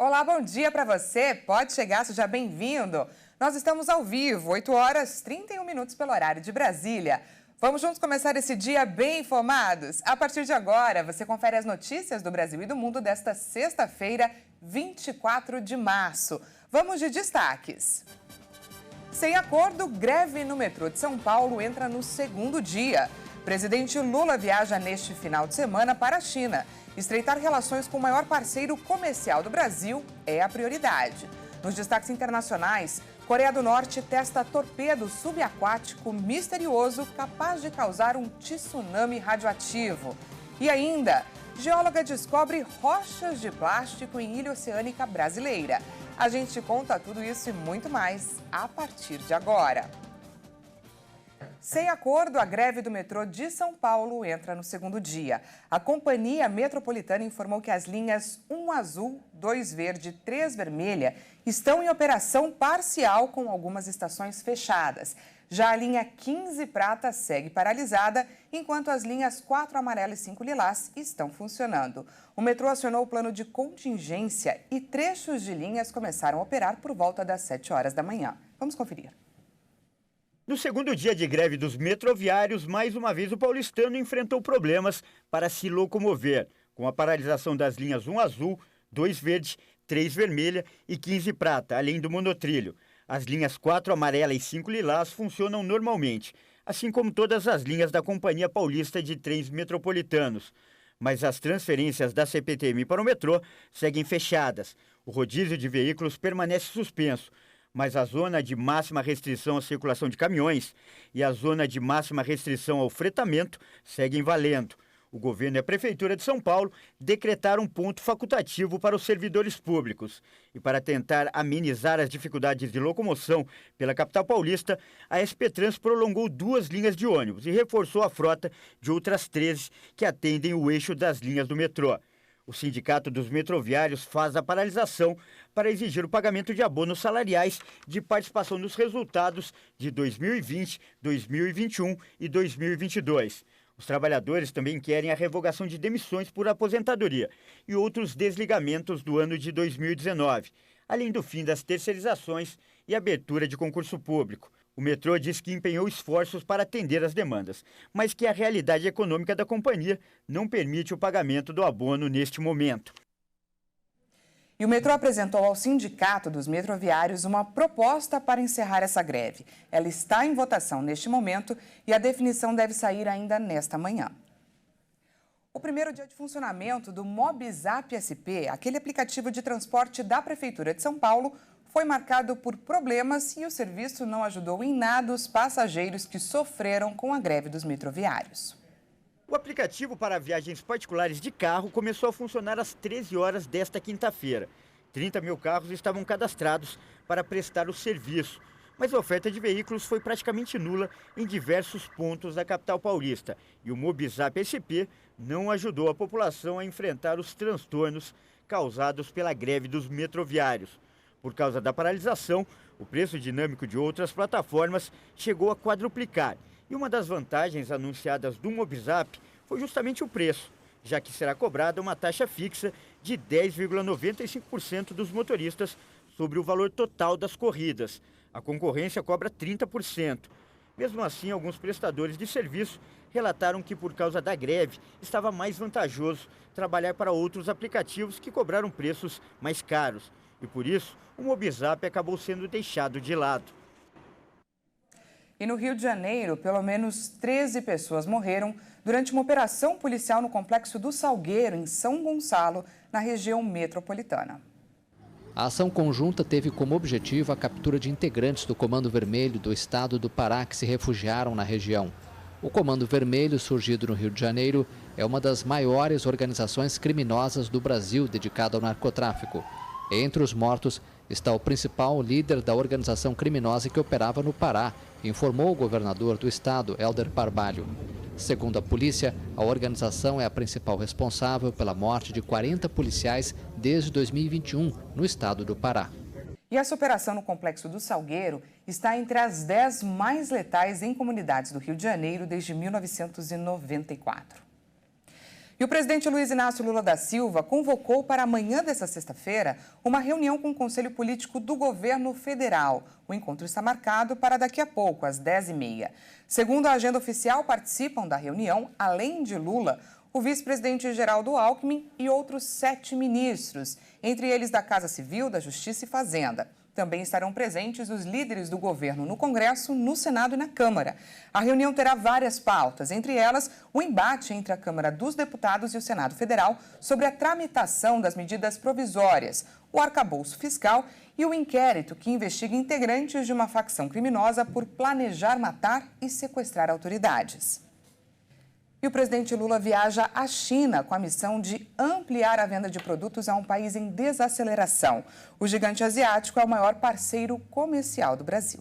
Olá, bom dia para você. Pode chegar, seja bem-vindo. Nós estamos ao vivo, 8 horas 31 minutos pelo horário de Brasília. Vamos juntos começar esse dia bem informados? A partir de agora, você confere as notícias do Brasil e do mundo desta sexta-feira, 24 de março. Vamos de destaques. Sem acordo, greve no metrô de São Paulo entra no segundo dia. Presidente Lula viaja neste final de semana para a China. Estreitar relações com o maior parceiro comercial do Brasil é a prioridade. Nos destaques internacionais, Coreia do Norte testa torpedo subaquático misterioso capaz de causar um tsunami radioativo. E ainda, geóloga descobre rochas de plástico em ilha oceânica brasileira. A gente conta tudo isso e muito mais a partir de agora. Sem acordo, a greve do metrô de São Paulo entra no segundo dia. A Companhia Metropolitana informou que as linhas 1 azul, 2 verde e 3 vermelha estão em operação parcial com algumas estações fechadas. Já a linha 15 prata segue paralisada, enquanto as linhas 4 amarela e 5 lilás estão funcionando. O metrô acionou o plano de contingência e trechos de linhas começaram a operar por volta das 7 horas da manhã. Vamos conferir. No segundo dia de greve dos metroviários, mais uma vez o paulistano enfrentou problemas para se locomover, com a paralisação das linhas 1 azul, 2 verde, 3 vermelha e 15 prata, além do monotrilho. As linhas 4 amarela e 5 lilás funcionam normalmente, assim como todas as linhas da Companhia Paulista de Trens Metropolitanos. Mas as transferências da CPTM para o metrô seguem fechadas. O rodízio de veículos permanece suspenso, mas a zona de máxima restrição à circulação de caminhões e a zona de máxima restrição ao fretamento seguem valendo. O governo e a Prefeitura de São Paulo decretaram um ponto facultativo para os servidores públicos. E para tentar amenizar as dificuldades de locomoção pela capital paulista, a SP Trans prolongou 2 linhas de ônibus e reforçou a frota de outras 13 que atendem o eixo das linhas do metrô. O Sindicato dos Metroviários faz a paralisação para exigir o pagamento de abonos salariais de participação nos resultados de 2020, 2021 e 2022. Os trabalhadores também querem a revogação de demissões por aposentadoria e outros desligamentos do ano de 2019, além do fim das terceirizações e abertura de concurso público. O metrô diz que empenhou esforços para atender as demandas, mas que a realidade econômica da companhia não permite o pagamento do abono neste momento. E o metrô apresentou ao Sindicato dos Metroviários uma proposta para encerrar essa greve. Ela está em votação neste momento e a definição deve sair ainda nesta manhã. O primeiro dia de funcionamento do Mobizap SP, aquele aplicativo de transporte da Prefeitura de São Paulo, foi marcado por problemas e o serviço não ajudou em nada os passageiros que sofreram com a greve dos metroviários. O aplicativo para viagens particulares de carro começou a funcionar às 13 horas desta quinta-feira. 30 mil carros estavam cadastrados para prestar o serviço, mas a oferta de veículos foi praticamente nula em diversos pontos da capital paulista. E o Mobizap SP não ajudou a população a enfrentar os transtornos causados pela greve dos metroviários. Por causa da paralisação, o preço dinâmico de outras plataformas chegou a quadruplicar. E uma das vantagens anunciadas do Mobizap foi justamente o preço, já que será cobrada uma taxa fixa de 10,95% dos motoristas sobre o valor total das corridas. A concorrência cobra 30%. Mesmo assim, alguns prestadores de serviço relataram que, por causa da greve, estava mais vantajoso trabalhar para outros aplicativos que cobraram preços mais caros. E por isso, o Mobizap acabou sendo deixado de lado. E no Rio de Janeiro, pelo menos 13 pessoas morreram durante uma operação policial no Complexo do Salgueiro, em São Gonçalo, na região metropolitana. A ação conjunta teve como objetivo a captura de integrantes do Comando Vermelho do estado do Pará que se refugiaram na região. O Comando Vermelho, surgido no Rio de Janeiro, é uma das maiores organizações criminosas do Brasil dedicada ao narcotráfico. Entre os mortos está o principal líder da organização criminosa que operava no Pará, informou o governador do estado, Hélder Barbalho. Segundo a polícia, a organização é a principal responsável pela morte de 40 policiais desde 2021 no estado do Pará. E essa operação no Complexo do Salgueiro está entre as 10 mais letais em comunidades do Rio de Janeiro desde 1994. E o presidente Luiz Inácio Lula da Silva convocou para amanhã desta sexta-feira uma reunião com o Conselho Político do Governo Federal. O encontro está marcado para daqui a pouco, às 10h30. Segundo a agenda oficial, participam da reunião, além de Lula, o vice-presidente Geraldo Alckmin e outros 7 ministros, entre eles da Casa Civil, da Justiça e Fazenda. Também estarão presentes os líderes do governo no Congresso, no Senado e na Câmara. A reunião terá várias pautas, entre elas o embate entre a Câmara dos Deputados e o Senado Federal sobre a tramitação das medidas provisórias, o arcabouço fiscal e o inquérito que investiga integrantes de uma facção criminosa por planejar matar e sequestrar autoridades. E o presidente Lula viaja à China com a missão de ampliar a venda de produtos a um país em desaceleração. O gigante asiático é o maior parceiro comercial do Brasil.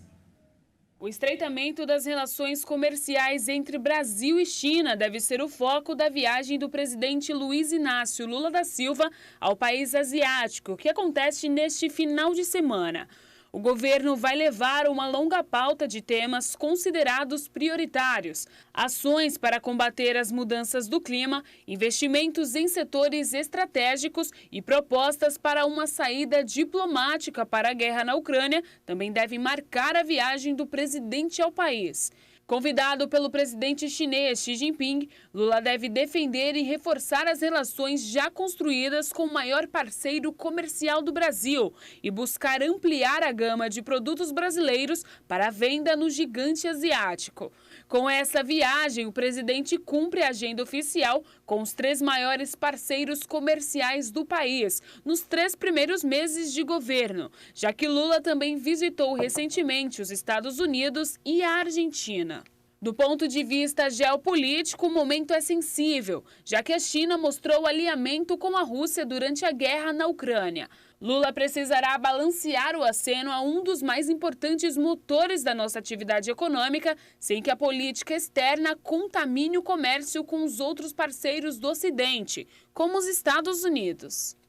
O estreitamento das relações comerciais entre Brasil e China deve ser o foco da viagem do presidente Luiz Inácio Lula da Silva ao país asiático, que acontece neste final de semana. O governo vai levar uma longa pauta de temas considerados prioritários: ações para combater as mudanças do clima, investimentos em setores estratégicos e propostas para uma saída diplomática para a guerra na Ucrânia também devem marcar a viagem do presidente ao país. Convidado pelo presidente chinês Xi Jinping, Lula deve defender e reforçar as relações já construídas com o maior parceiro comercial do Brasil e buscar ampliar a gama de produtos brasileiros para a venda no gigante asiático. Com essa viagem, o presidente cumpre a agenda oficial com os 3 maiores parceiros comerciais do país nos 3 primeiros meses de governo, já que Lula também visitou recentemente os Estados Unidos e a Argentina. Do ponto de vista geopolítico, o momento é sensível, já que a China mostrou alinhamento com a Rússia durante a guerra na Ucrânia. Lula precisará balancear o aceno a um dos mais importantes motores da nossa atividade econômica, sem que a política externa contamine o comércio com os outros parceiros do Ocidente, como os Estados Unidos.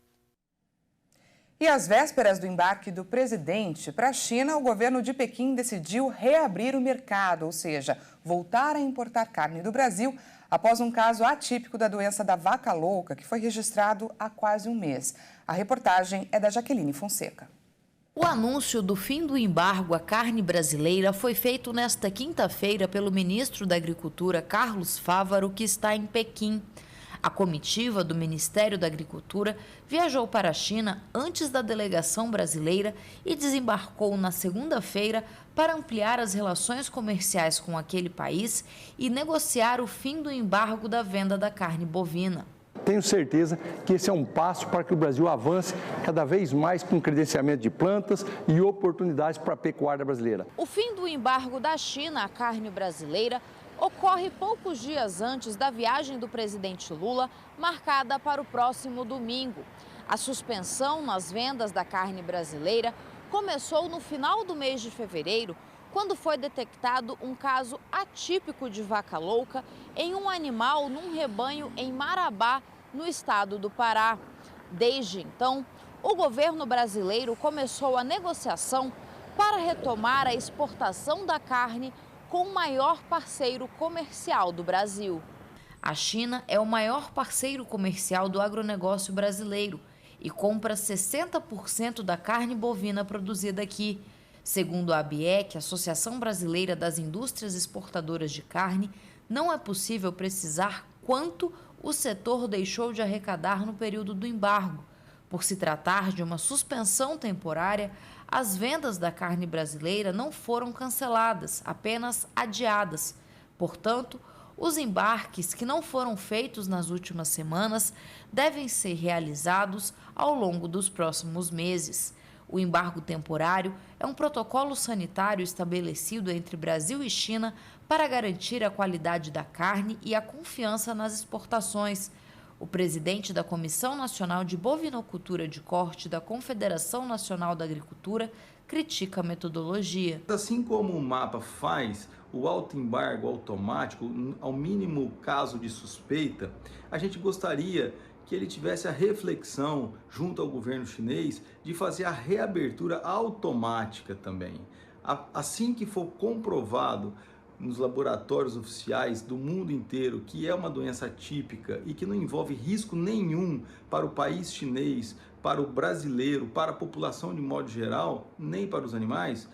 E às vésperas do embarque do presidente para a China, o governo de Pequim decidiu reabrir o mercado, ou seja, voltar a importar carne do Brasil após um caso atípico da doença da vaca louca, que foi registrado há quase um mês. A reportagem é da Jaqueline Fonseca. O anúncio do fim do embargo à carne brasileira foi feito nesta quinta-feira pelo ministro da Agricultura, Carlos Fávaro, que está em Pequim. A comitiva do Ministério da Agricultura viajou para a China antes da delegação brasileira e desembarcou na segunda-feira para ampliar as relações comerciais com aquele país e negociar o fim do embargo da venda da carne bovina. Tenho certeza que esse é um passo para que o Brasil avance cada vez mais com credenciamento de plantas e oportunidades para a pecuária brasileira. O fim do embargo da China à carne brasileira ocorre poucos dias antes da viagem do presidente Lula, marcada para o próximo domingo. A suspensão nas vendas da carne brasileira começou no final do mês de fevereiro, quando foi detectado um caso atípico de vaca louca em um animal num rebanho em Marabá, no estado do Pará. Desde então, o governo brasileiro começou a negociação para retomar a exportação da carne com o maior parceiro comercial do Brasil. A China é o maior parceiro comercial do agronegócio brasileiro e compra 60% da carne bovina produzida aqui. Segundo a ABEC, Associação Brasileira das Indústrias Exportadoras de Carne, não é possível precisar quanto o setor deixou de arrecadar no período do embargo. Por se tratar de uma suspensão temporária, as vendas da carne brasileira não foram canceladas, apenas adiadas. Portanto, os embarques que não foram feitos nas últimas semanas devem ser realizados ao longo dos próximos meses. O embargo temporário é um protocolo sanitário estabelecido entre Brasil e China para garantir a qualidade da carne e a confiança nas exportações. O presidente da Comissão Nacional de Bovinocultura de Corte da Confederação Nacional da Agricultura critica a metodologia. Assim como o mapa faz o autoembargo automático, ao mínimo caso de suspeita, a gente gostaria que ele tivesse a reflexão junto ao governo chinês de fazer a reabertura automática também. Assim que for comprovado nos laboratórios oficiais do mundo inteiro que é uma doença atípica e que não envolve risco nenhum para o país chinês, para o brasileiro, para a população de modo geral, nem para os animais,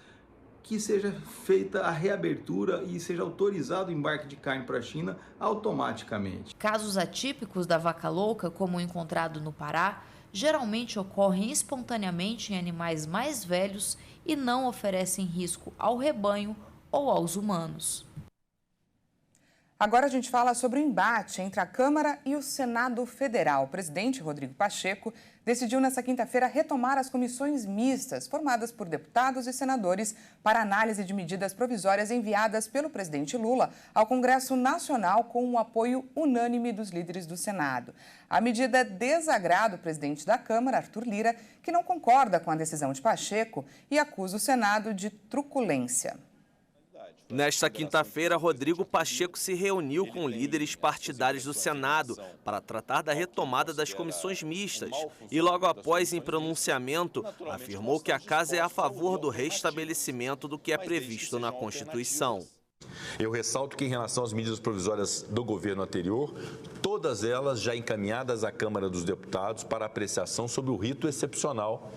que seja feita a reabertura e seja autorizado o embarque de carne para a China automaticamente. Casos atípicos da vaca louca, como o encontrado no Pará, geralmente ocorrem espontaneamente em animais mais velhos e não oferecem risco ao rebanho ou aos humanos. Agora a gente fala sobre o embate entre a Câmara e o Senado Federal. O presidente Rodrigo Pacheco decidiu nesta quinta-feira retomar as comissões mistas formadas por deputados e senadores para análise de medidas provisórias enviadas pelo presidente Lula ao Congresso Nacional com o apoio unânime dos líderes do Senado. A medida desagrada o presidente da Câmara, Arthur Lira, que não concorda com a decisão de Pacheco e acusa o Senado de truculência. Nesta quinta-feira, Rodrigo Pacheco se reuniu com líderes partidários do Senado para tratar da retomada das comissões mistas e, logo após em pronunciamento, afirmou que a casa é a favor do restabelecimento do que é previsto na Constituição. Eu ressalto que, em relação às medidas provisórias do governo anterior, todas elas já encaminhadas à Câmara dos Deputados para apreciação sobre o rito excepcional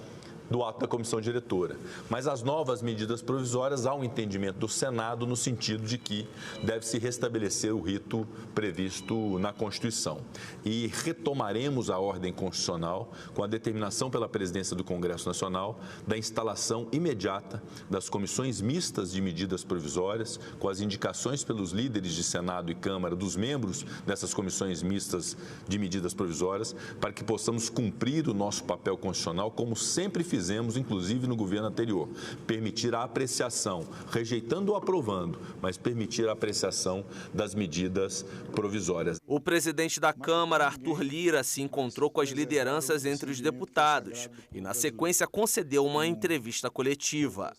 do ato da comissão diretora. Mas as novas medidas provisórias, há um entendimento do Senado no sentido de que deve-se restabelecer o rito previsto na Constituição. E retomaremos a ordem constitucional com a determinação pela presidência do Congresso Nacional da instalação imediata das comissões mistas de medidas provisórias, com as indicações pelos líderes de Senado e Câmara dos membros dessas comissões mistas de medidas provisórias, para que possamos cumprir o nosso papel constitucional como sempre fizemos, inclusive no governo anterior, permitir a apreciação, rejeitando ou aprovando, mas permitir a apreciação das medidas provisórias. O presidente da Câmara, Arthur Lira, se encontrou com as lideranças entre os deputados e, na sequência, concedeu uma entrevista coletiva.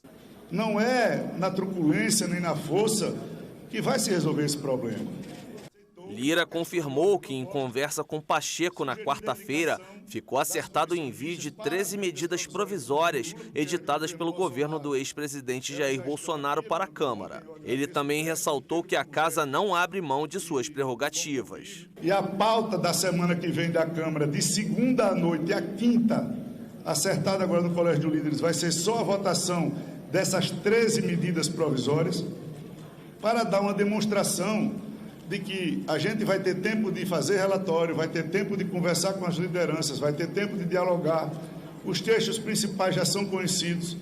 Não é na truculência nem na força que vai se resolver esse problema. Lira confirmou que, em conversa com Pacheco na quarta-feira, ficou acertado o envio de 13 medidas provisórias editadas pelo governo do ex-presidente Jair Bolsonaro para a Câmara. Ele também ressaltou que a casa não abre mão de suas prerrogativas. E a pauta da semana que vem da Câmara, de segunda à noite à quinta, acertada agora no Colégio de Líderes, vai ser só a votação dessas 13 medidas provisórias, para dar uma demonstração de que a gente vai ter tempo de fazer relatório, vai ter tempo de conversar com as lideranças, vai ter tempo de dialogar, os textos principais já são conhecidos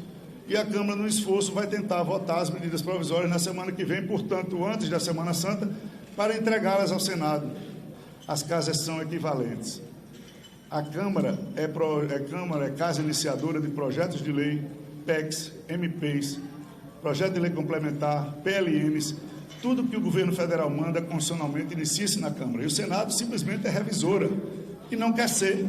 e a Câmara, no esforço, vai tentar votar as medidas provisórias na semana que vem, portanto, antes da Semana Santa, para entregá-las ao Senado. As casas são equivalentes. A Câmara é casa iniciadora de projetos de lei, PECs, MPs, projeto de lei complementar, PLNs, tudo que o governo federal manda constitucionalmente inicia-se na Câmara. E o Senado simplesmente é revisora e não quer ser,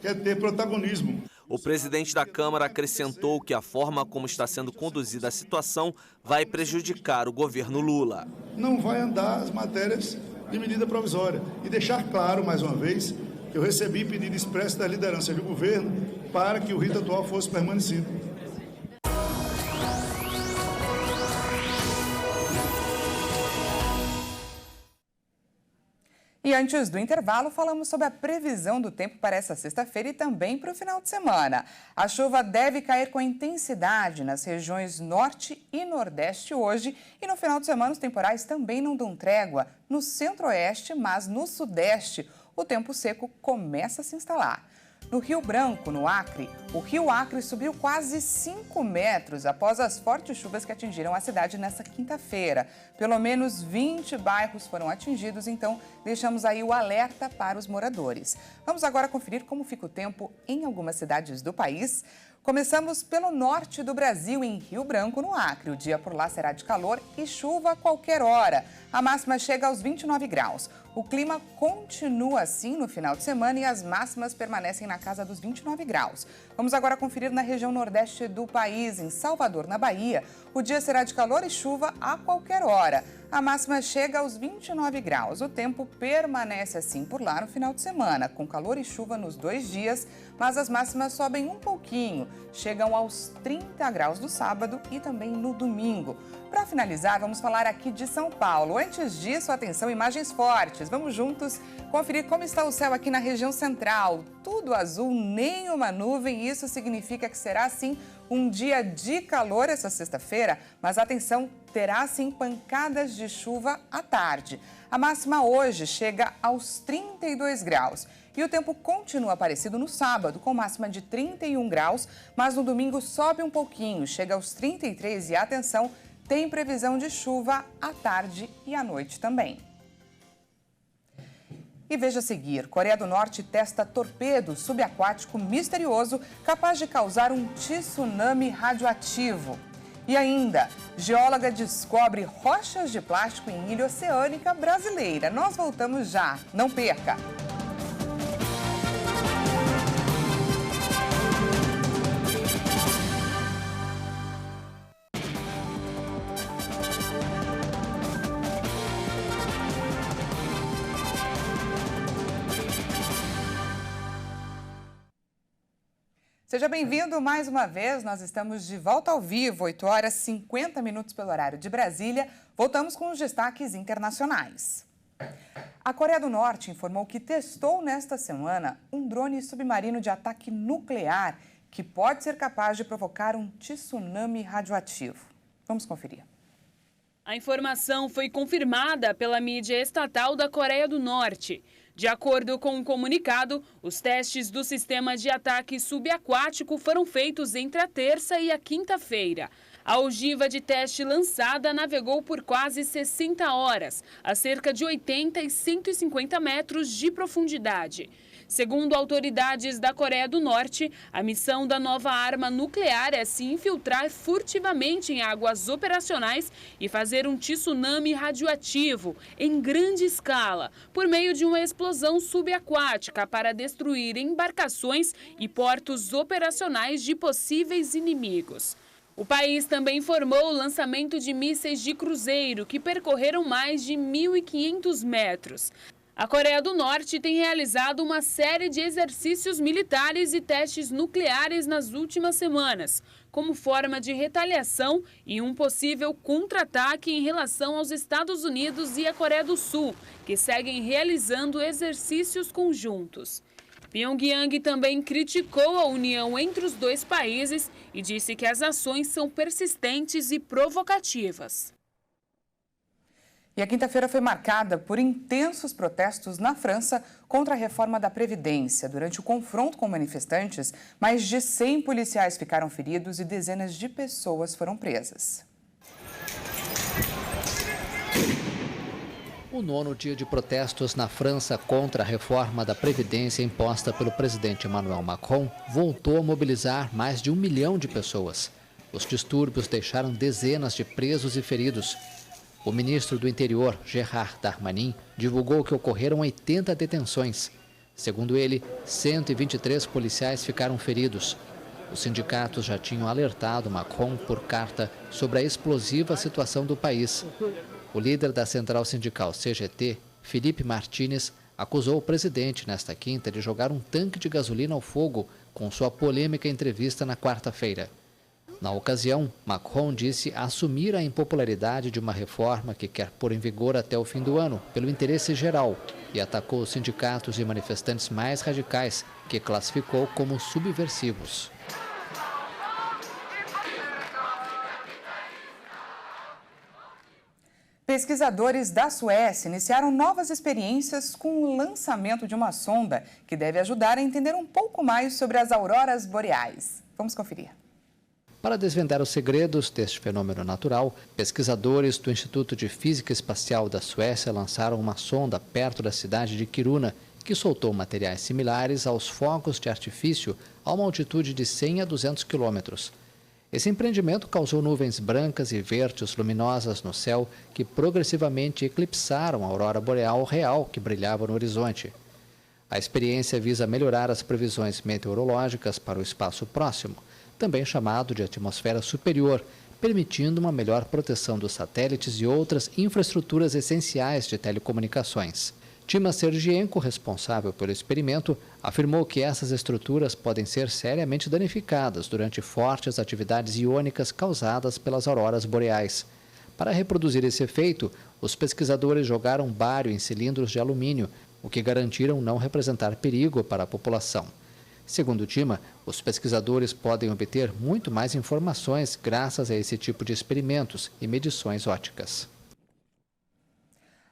quer ter protagonismo. O presidente da Câmara acrescentou que a forma como está sendo conduzida a situação vai prejudicar o governo Lula. Não vai andar as matérias de medida provisória. E deixar claro, mais uma vez, que eu recebi pedido expresso da liderança do governo para que o rito atual fosse permanecido. E antes do intervalo, falamos sobre a previsão do tempo para essa sexta-feira e também para o final de semana. A chuva deve cair com intensidade nas regiões norte e nordeste hoje e no final de semana os temporais também não dão trégua no centro-oeste, mas no sudeste o tempo seco começa a se instalar. No Rio Branco, no Acre, o rio Acre subiu quase 5 metros após as fortes chuvas que atingiram a cidade nesta quinta-feira. Pelo menos 20 bairros foram atingidos, então deixamos aí o alerta para os moradores. Vamos agora conferir como fica o tempo em algumas cidades do país. Começamos pelo norte do Brasil, em Rio Branco, no Acre. O dia por lá será de calor e chuva a qualquer hora. A máxima chega aos 29 graus. O clima continua assim no final de semana e as máximas permanecem na casa dos 29 graus. Vamos agora conferir na região nordeste do país, em Salvador, na Bahia. O dia será de calor e chuva a qualquer hora. A máxima chega aos 29 graus. O tempo permanece assim por lá no final de semana, com calor e chuva nos 2 dias, mas as máximas sobem um pouquinho. Chegam aos 30 graus no sábado e também no domingo. Para finalizar, vamos falar aqui de São Paulo. Antes disso, atenção, imagens fortes. Vamos juntos conferir como está o céu aqui na região central. Tudo azul, nenhuma nuvem. Isso significa que será, sim, um dia de calor essa sexta-feira, mas atenção, terá, sim, pancadas de chuva à tarde. A máxima hoje chega aos 32 graus. E o tempo continua parecido no sábado, com máxima de 31 graus, mas no domingo sobe um pouquinho, chega aos 33 e, atenção, tem previsão de chuva à tarde e à noite também. E veja a seguir, Coreia do Norte testa torpedo subaquático misterioso capaz de causar um tsunami radioativo. E ainda, geóloga descobre rochas de plástico em ilha oceânica brasileira. Nós voltamos já, não perca! Seja bem-vindo mais uma vez, nós estamos de volta ao vivo, 8 horas e 50 minutos pelo horário de Brasília. Voltamos com os destaques internacionais. A Coreia do Norte informou que testou nesta semana um drone submarino de ataque nuclear que pode ser capaz de provocar um tsunami radioativo. Vamos conferir. A informação foi confirmada pela mídia estatal da Coreia do Norte. De acordo com um comunicado, os testes do sistema de ataque subaquático foram feitos entre a terça e a quinta-feira. A ogiva de teste lançada navegou por quase 60 horas, a cerca de 80 e 150 metros de profundidade. Segundo autoridades da Coreia do Norte, a missão da nova arma nuclear é se infiltrar furtivamente em águas operacionais e fazer um tsunami radioativo em grande escala, por meio de uma explosão subaquática para destruir embarcações e portos operacionais de possíveis inimigos. O país também informou o lançamento de mísseis de cruzeiro que percorreram mais de 1.500 metros. A Coreia do Norte tem realizado uma série de exercícios militares e testes nucleares nas últimas semanas, como forma de retaliação e um possível contra-ataque em relação aos Estados Unidos e a Coreia do Sul, que seguem realizando exercícios conjuntos. Pyongyang também criticou a união entre os dois países e disse que as ações são persistentes e provocativas. E a quinta-feira foi marcada por intensos protestos na França contra a reforma da Previdência. Durante o confronto com manifestantes, mais de 100 policiais ficaram feridos e dezenas de pessoas foram presas. O 9º dia de protestos na França contra a reforma da Previdência imposta pelo presidente Emmanuel Macron voltou a mobilizar mais de 1 milhão de pessoas. Os distúrbios deixaram dezenas de presos e feridos. O ministro do Interior, Gérald Darmanin, divulgou que ocorreram 80 detenções. Segundo ele, 123 policiais ficaram feridos. Os sindicatos já tinham alertado Macron por carta sobre a explosiva situação do país. O líder da central sindical CGT, Philippe Martinez, acusou o presidente nesta quinta de jogar um tanque de gasolina ao fogo com sua polêmica entrevista na quarta-feira. Na ocasião, Macron disse assumir a impopularidade de uma reforma que quer pôr em vigor até o fim do ano, pelo interesse geral, e atacou os sindicatos e manifestantes mais radicais, que classificou como subversivos. Pesquisadores da Suécia iniciaram novas experiências com o lançamento de uma sonda que deve ajudar a entender um pouco mais sobre as auroras boreais. Vamos conferir. Para desvendar os segredos deste fenômeno natural, pesquisadores do Instituto de Física Espacial da Suécia lançaram uma sonda perto da cidade de Kiruna, que soltou materiais similares aos fogos de artifício a uma altitude de 100 a 200 quilômetros. Esse empreendimento causou nuvens brancas e verdes luminosas no céu que progressivamente eclipsaram a aurora boreal real que brilhava no horizonte. A experiência visa melhorar as previsões meteorológicas para o espaço próximo, também chamado de atmosfera superior, permitindo uma melhor proteção dos satélites e outras infraestruturas essenciais de telecomunicações. Tima Sergienko, responsável pelo experimento, afirmou que essas estruturas podem ser seriamente danificadas durante fortes atividades iônicas causadas pelas auroras boreais. Para reproduzir esse efeito, os pesquisadores jogaram bário em cilindros de alumínio, o que garantiram não representar perigo para a população. Segundo Tima, os pesquisadores podem obter muito mais informações graças a esse tipo de experimentos e medições ópticas.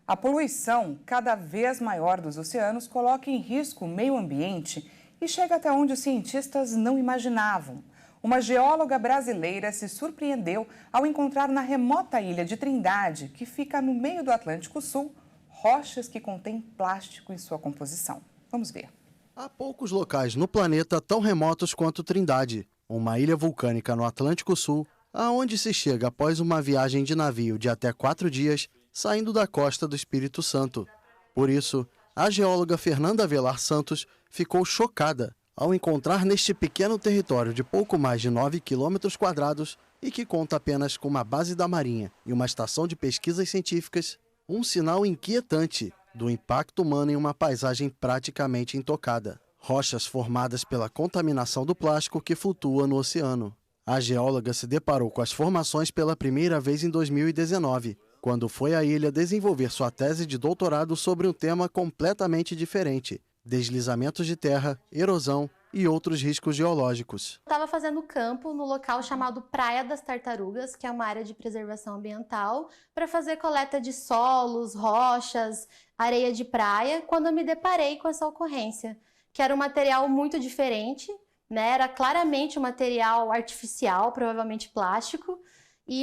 A poluição cada vez maior dos oceanos coloca em risco o meio ambiente e chega até onde os cientistas não imaginavam. Uma geóloga brasileira se surpreendeu ao encontrar na remota ilha de Trindade, que fica no meio do Atlântico Sul, rochas que contêm plástico em sua composição. Vamos ver. Há poucos locais no planeta tão remotos quanto Trindade, uma ilha vulcânica no Atlântico Sul, aonde se chega após uma viagem de navio de até 4 dias, saindo da costa do Espírito Santo. Por isso, a geóloga Fernanda Avelar Santos ficou chocada ao encontrar neste pequeno território de pouco mais de 9 km² e que conta apenas com uma base da Marinha e uma estação de pesquisas científicas, um sinal inquietante do impacto humano em uma paisagem praticamente intocada. Rochas formadas pela contaminação do plástico que flutua no oceano. A geóloga se deparou com as formações pela primeira vez em 2019, quando foi à ilha desenvolver sua tese de doutorado sobre um tema completamente diferente: deslizamentos de terra, erosão e outros riscos geológicos. Estava fazendo campo no local chamado Praia das Tartarugas, que é uma área de preservação ambiental, para fazer coleta de solos, rochas, areia de praia, quando eu me deparei com essa ocorrência, que era um material muito diferente, né? Era claramente um material artificial, provavelmente plástico,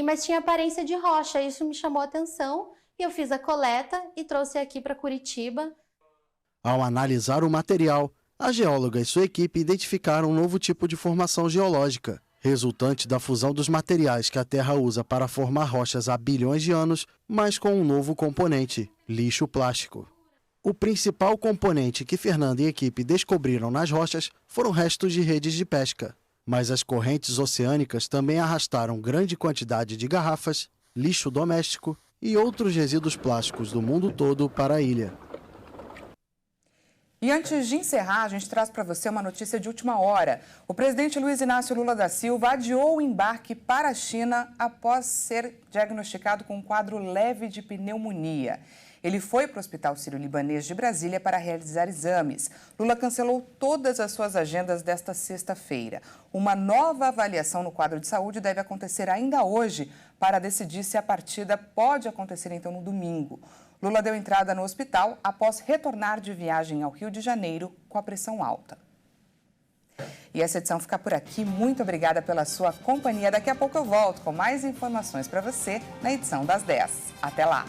mas tinha aparência de rocha. Isso me chamou a atenção e eu fiz a coleta e trouxe aqui para Curitiba. Ao analisar o material, a geóloga e sua equipe identificaram um novo tipo de formação geológica, resultante da fusão dos materiais que a Terra usa para formar rochas há bilhões de anos, mas com um novo componente: lixo plástico. O principal componente que Fernanda e a equipe descobriram nas rochas foram restos de redes de pesca. Mas as correntes oceânicas também arrastaram grande quantidade de garrafas, lixo doméstico e outros resíduos plásticos do mundo todo para a ilha. E antes de encerrar, a gente traz para você uma notícia de última hora. O presidente Luiz Inácio Lula da Silva adiou o embarque para a China após ser diagnosticado com um quadro leve de pneumonia. Ele foi para o Hospital Sírio-Libanês de Brasília para realizar exames. Lula cancelou todas as suas agendas desta sexta-feira. Uma nova avaliação no quadro de saúde deve acontecer ainda hoje para decidir se a partida pode acontecer então no domingo. Lula deu entrada no hospital após retornar de viagem ao Rio de Janeiro com a pressão alta. E essa edição fica por aqui. Muito obrigada pela sua companhia. Daqui a pouco eu volto com mais informações para você na edição das 10. Até lá!